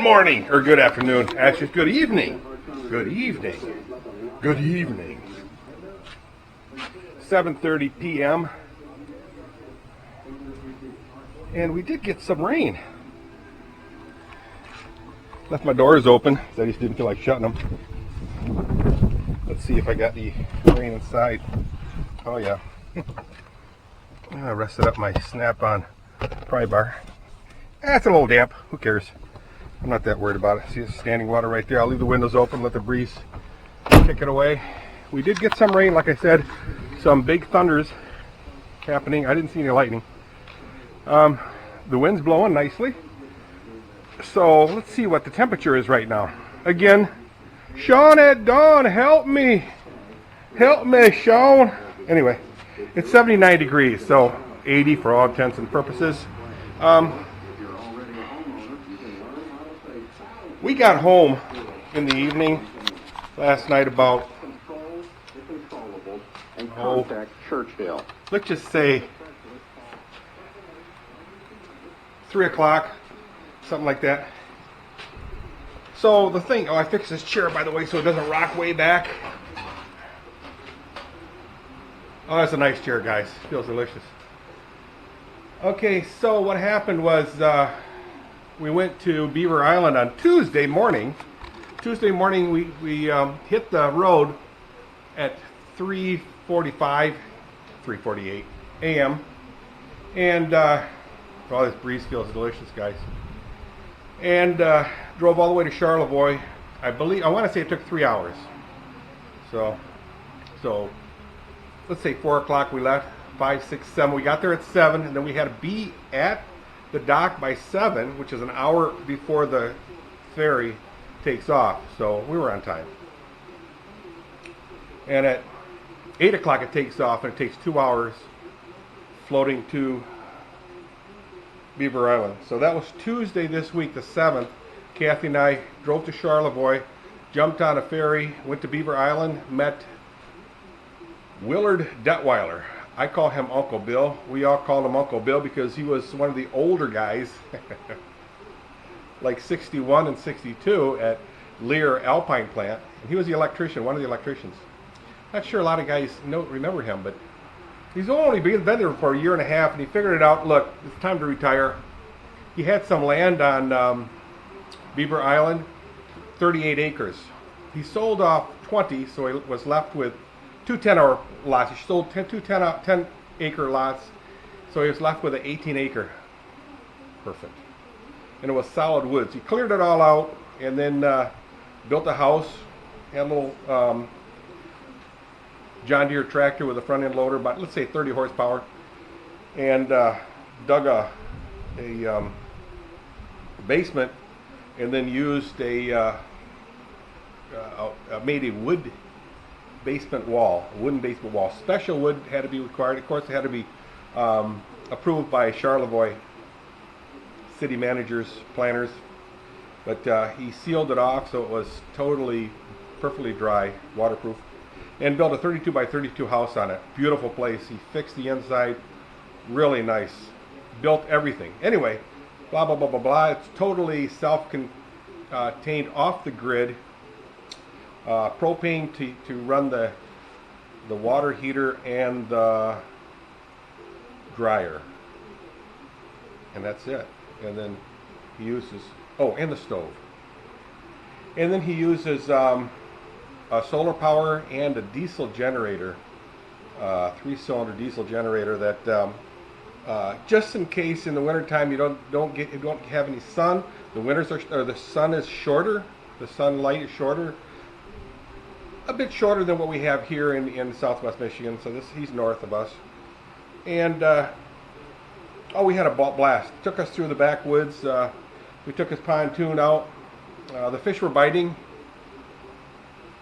morning, or good afternoon. Actually, it's good evening. Good evening. Good evening. 7:30 p.m. And we did get some rain. Left my doors open, so I just didn't feel like shutting them. Let's see if I got the rain inside. Oh yeah. I rested up my snap-on pry bar. It's a little damp. Who cares? I'm not that worried about it. See, it's standing water right there. I'll leave the windows open, let the breeze kick it away. We did get some rain, like I said, some big thunders happening. I didn't see any lightning. The wind's blowing nicely. So let's see what the temperature is right now. Again, Sean at dawn, help me. Help me, Sean. Anyway, it's 79 degrees, so 80 for all intents and purposes. We got home in the evening last night about, let's just say 3 o'clock, something like that. So the thing, I fixed this chair, by the way, so it doesn't rock way back. Oh, that's a nice chair, guys. Feels delicious. Okay, so what happened was we went to Beaver Island on Tuesday morning. Tuesday morning, we hit the road at 3:45, 3:48 a.m. And oh, this breeze feels delicious, guys. And drove all the way to Charlevoix. I want to say it took 3 hours. So let's say 4 o'clock we left, 5, 6, 7. We got there at 7, and then we had to be at the dock by 7, which is an hour before the ferry takes off. So we were on time. And at 8 o'clock it takes off, and it takes 2 hours floating to Beaver Island. So that was Tuesday this week, the 7th. Kathy and I drove to Charlevoix, jumped on a ferry, went to Beaver Island, met Willard Detweiler. I call him Uncle Bill. We all called him Uncle Bill because he was one of the older guys, like 61 and 62 at Lear Alpine plant. And he was the electrician, one of the electricians. Not sure a lot of guys remember him, but he's only been there for a year and a half, and he figured it out. Look, it's time to retire. He had some land on Beaver Island, 38 acres. He sold off 20, so he was left with two 10-acre lots. He sold two 10-acre lots, so he was left with an 18-acre. Perfect. And it was solid woods. He cleared it all out, and then built a house, had a little John Deere tractor with a front end loader, about, let's say, 30 horsepower, and dug a basement, and then used made a wood basement wall, a wooden basement wall. Special wood had to be required. Of course, it had to be approved by Charlevoix city managers, planners, but he sealed it off so it was totally, perfectly dry, waterproof, and built a 32 by 32 house on it. Beautiful place. He fixed the inside, really nice. Built everything. Anyway, blah, blah, blah, blah, blah. It's totally self-contained, off the grid. Propane to run the water heater and the dryer. And that's it. And then he uses, and the stove. And then he uses a solar power and a diesel generator, 3-cylinder diesel generator that just in case in the wintertime you don't have any sun, the sun is shorter, the sunlight is shorter, a bit shorter than what we have here in Southwest Michigan. So he's north of us, and we had a blast. Took us through the backwoods. We took his pontoon out. The fish were biting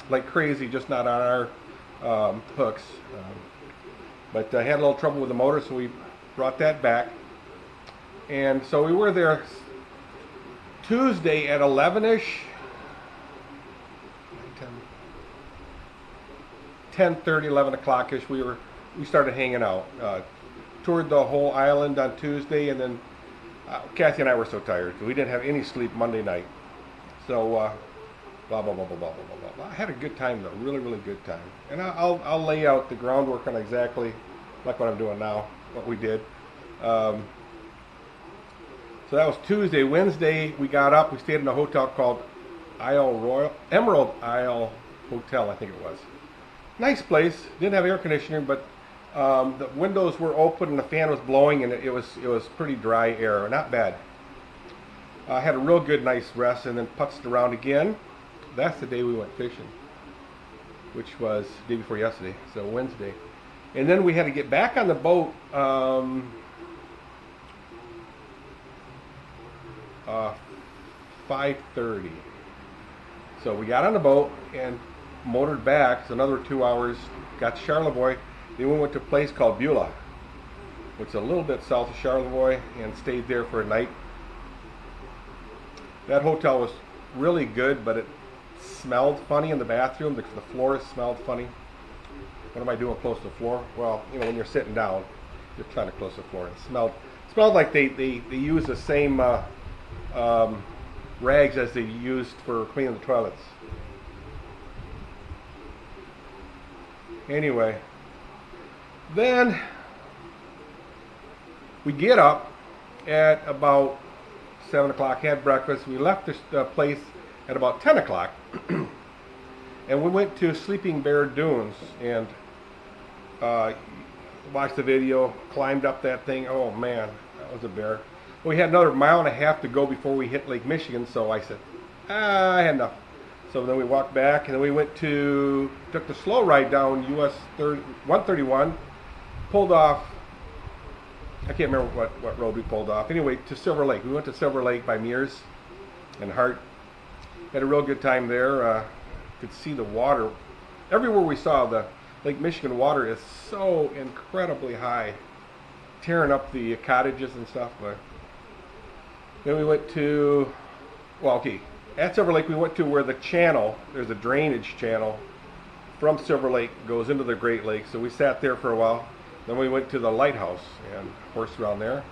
like crazy, just not on our hooks. But I had a little trouble with the motor, so we brought that back. And so we were there Tuesday at 11-ish, 10:30, 11 o'clock-ish. We started hanging out. Toured the whole island on Tuesday, and then Kathy and I were so tired. We didn't have any sleep Monday night. So blah blah blah blah blah blah blah blah. I had a good time though, really really good time. And I'll lay out the groundwork on exactly like what I'm doing now, what we did. So that was Tuesday. Wednesday we got up. We stayed in a hotel called Emerald Isle Hotel, I think it was. Nice place. Didn't have air conditioning, but the windows were open and the fan was blowing, and it was pretty dry air. Not bad. I had a real good, nice rest, and then putzed around again. That's the day we went fishing, which was the day before yesterday, so Wednesday. And then we had to get back on the boat 5:30. So we got on the boat and motored back. So another 2 hours. Got to Charlevoix. Then we went to a place called Beulah, which is a little bit south of Charlevoix, and stayed there for a night. That hotel was really good, but it smelled funny in the bathroom. The floors smelled funny. What am I doing close to the floor? Well, you know, when you're sitting down, you're kind of close to the floor. It smelled like they use the same rags as they used for cleaning the toilets. Anyway, then we get up at about 7 o'clock, had breakfast. We left this place at about 10 o'clock, and we went to Sleeping Bear Dunes and watched the video, climbed up that thing. Oh man, that was a bear. We had another 1.5 miles to go before we hit Lake Michigan, so I said, I had enough. So then we walked back, and then we took the slow ride down US 131, pulled off, I can't remember what road we pulled off. Anyway, to Silver Lake. We went to Silver Lake by Mears and Hart. Had a real good time there. Could see the water. Everywhere we saw, the Lake Michigan water is so incredibly high, tearing up the cottages and stuff. But then we went to, at Silver Lake we went to where the channel, there's a drainage channel from Silver Lake, goes into the Great Lake. So we sat there for a while. Then we went to the lighthouse and horsed around there.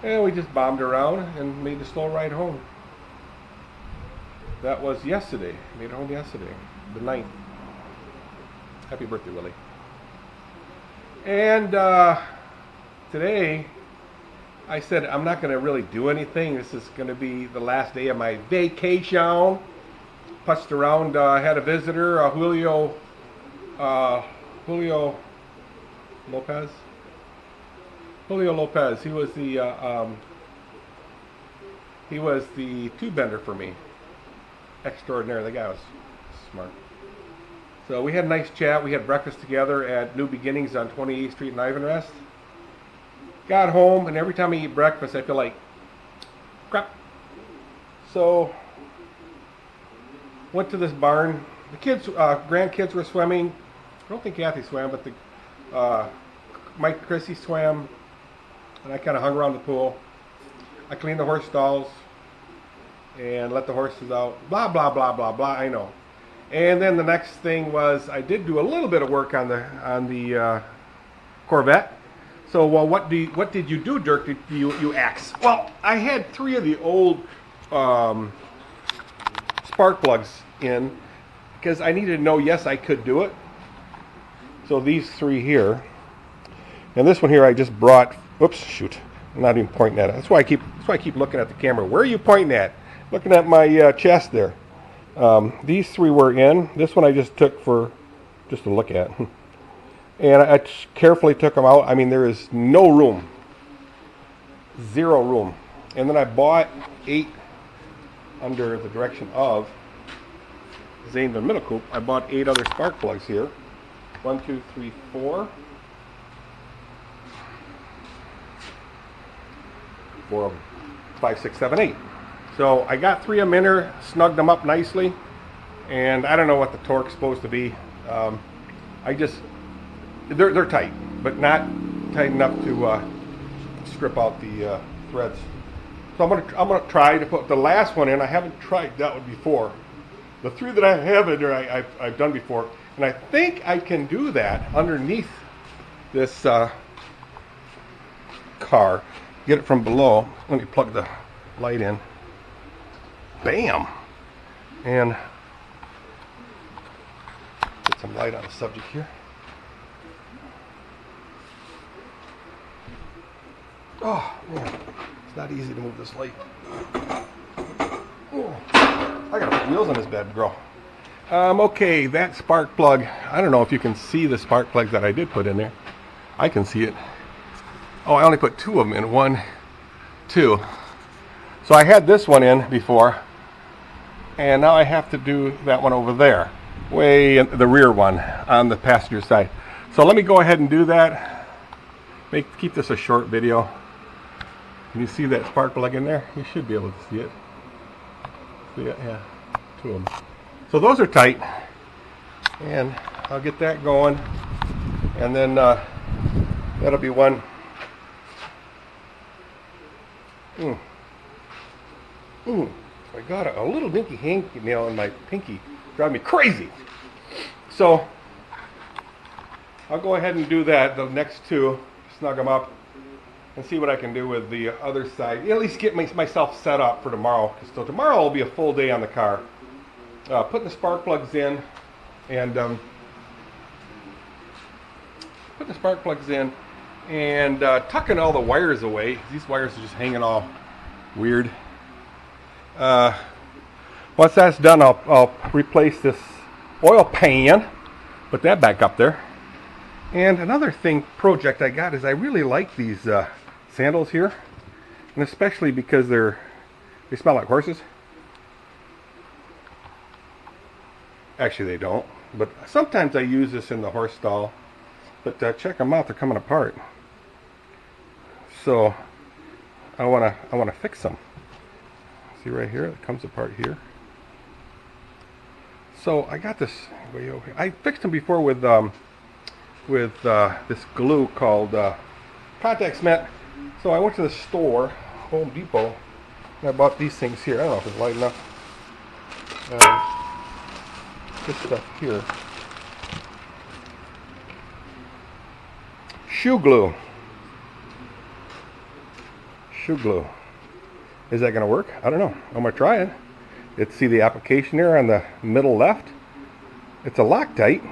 And we just bombed around and made the slow ride home. That was yesterday. Made it home yesterday, the 9th. Happy birthday, Willie. And today, I said I'm not going to really do anything. This is going to be the last day of my vacation. Putzed around, had a visitor, Julio Lopez. Julio Lopez. He was the tube bender for me. Extraordinary. The guy was smart. So we had a nice chat. We had breakfast together at New Beginnings on 28th Street in Ivanrest. Got home, and every time I eat breakfast, I feel like crap. So went to this barn. The kids, grandkids were swimming. I don't think Kathy swam, but Mike and Chrissy swam, and I kind of hung around the pool. I cleaned the horse stalls and let the horses out. Blah blah blah blah blah. I know. And then the next thing was I did do a little bit of work on the Corvette. So, well, what did you do, Dirk? Did you ask? Well, I had 3 of the old spark plugs in because I needed to know, yes, I could do it. So these 3 here, and this one here I just brought. Oops, shoot! I'm not even pointing at it. That's why I keep looking at the camera. Where are you pointing at? Looking at my chest there. These 3 were in. This one I just took for just to look at. And I carefully took them out. I mean, there is no room. 0 room. And then I bought 8 under the direction of Zane Van Middelkoop. I bought 8 other spark plugs here. 1, 2, 3, 4. 4, 5, 6, 7, 8. So I got 3 of them in there, snugged them up nicely. And I don't know what the torque's supposed to be. They're tight, but not tight enough to strip out the threads. So I'm gonna try to put the last one in. I haven't tried that one before. The 3 that I have in there, I've done before, and I think I can do that underneath this car. Get it from below. Let me plug the light in. Bam! and get some light on the subject here. Oh man, it's not easy to move this light. Oh, I gotta put wheels on this bad girl. Okay, that spark plug, I don't know if you can see the spark plugs that I did put in there. I can see it. Oh, I only put 2 of them in. 1, 2. So I had this one in before, and now I have to do that one over there, way in the rear one on the passenger side. So let me go ahead and do that. Keep this a short video. Can you see that spark plug in there? You should be able to see it. See it? Yeah, 2 of them. So those are tight, and I'll get that going, and then that'll be one. I got a little dinky hanky nail in my pinky, drive me crazy. So I'll go ahead and do that. The next 2, snug them up, and see what I can do with the other side. At least get myself set up for tomorrow. So tomorrow will be a full day on the car. Putting the spark plugs in, and tucking all the wires away. These wires are just hanging all weird. Once that's done, I'll replace this oil pan, put that back up there. And another project I got is I really like these sandals here, and especially because they smell like horses. Actually, they don't, but sometimes I use this in the horse stall. But check them out; they're coming apart. So I wanna fix them. See right here, it comes apart here. So I got this way over here. I fixed them before with this glue called contact cement. So I went to the store, Home Depot, and I bought these things here. I don't know if it's light enough. This stuff here. Shoe glue. Shoe glue. Is that going to work? I don't know. I'm going to try it. See the application there on the middle left? It's a Loctite,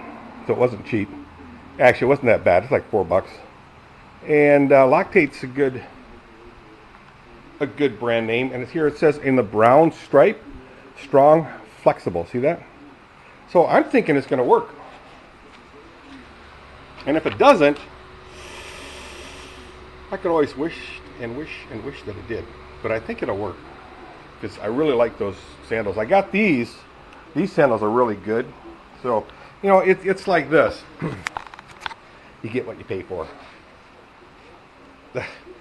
so it wasn't cheap. Actually, it wasn't that bad. It's like $4. And Loctite's a good brand name. And it's here. It says in the brown stripe, strong, flexible. See that? So I'm thinking it's going to work. And if it doesn't, I could always wish and wish and wish that it did. But I think it'll work, because I really like those sandals. I got these. These sandals are really good. So, you know, it's like this. You get what you pay for.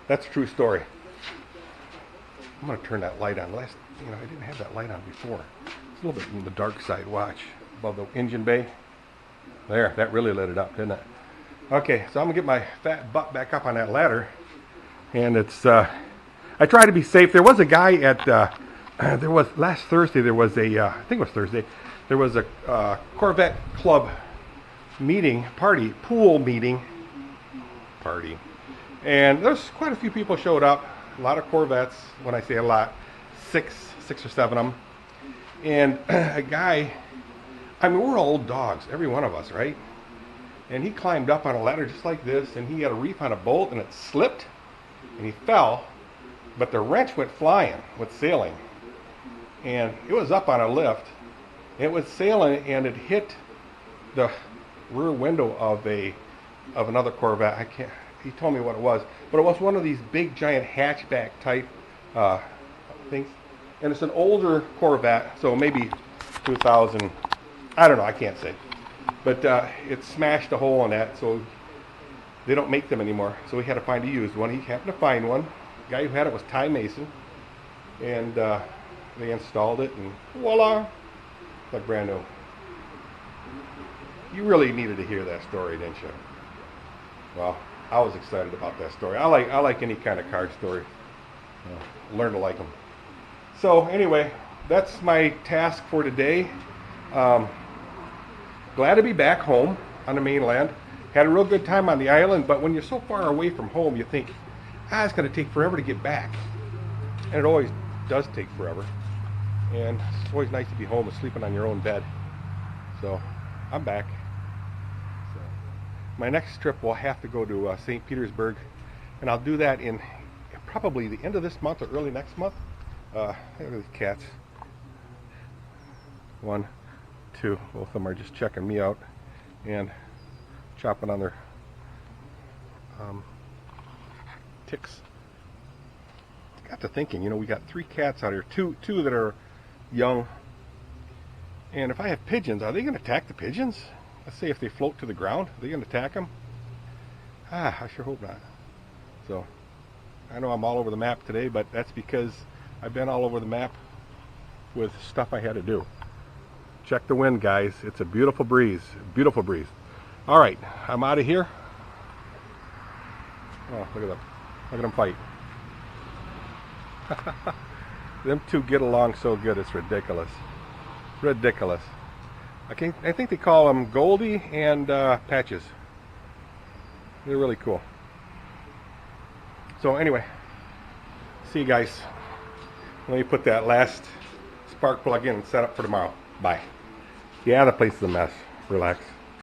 That's a true story. I'm going to turn that light on. I didn't have that light on before. It's a little bit on the dark side. Watch. Above the engine bay. There, that really lit it up, didn't it? Okay, so I'm going to get my fat butt back up on that ladder. And it's, I try to be safe. There was a guy at, last Thursday, there was I think it was Thursday, there was a Corvette Club pool meeting party. And there's quite a few people showed up. A lot of Corvettes, when I say a lot, six or 7 of them. And a guy, I mean, we're old dogs, every one of us, right? And he climbed up on a ladder just like this, and he had a reef on a bolt, and it slipped, and he fell, but the wrench went flying with sailing. And it was up on a lift. It was sailing, and it hit the rear window of another Corvette. He told me what it was, but it was one of these big giant hatchback type things. And it's an older Corvette, so maybe 2000, I don't know, I can't say. But it smashed a hole in that, so they don't make them anymore. So we had to find a used one. He happened to find one. The guy who had it was Ty Mason. And they installed it, and voila, it's like brand new. You really needed to hear that story, didn't you? Well, I was excited about that story. I like any kind of car story. Learn to like them. So anyway, that's my task for today. Glad to be back home on the mainland. Had a real good time on the island, but when you're so far away from home, you think, it's going to take forever to get back. And it always does take forever. and it's always nice to be home and sleeping on your own bed. So I'm back. So my next trip will have to go to St. Petersburg, and I'll do that in probably the end of this month or early next month. Look at these cats. 1, 2, both of them are just checking me out and chopping on their ticks. Got to thinking, you know, we got 3 cats out here, two that are young, and if I have pigeons, are they going to attack the pigeons? Let's say if they float to the ground, are they going to attack them? I sure hope not. So I know I'm all over the map today, but that's because I've been all over the map with stuff I had to do. Check the wind, guys. It's a beautiful breeze. Beautiful breeze. All right, I'm out of here. Oh, look at them. Look at them fight. Them two get along so good, it's ridiculous. Ridiculous. I think they call them Goldie and Patches. They're really cool. So anyway, see you guys. Let me put that last spark plug in and set up for tomorrow. Bye. Yeah, the place is a mess. Relax.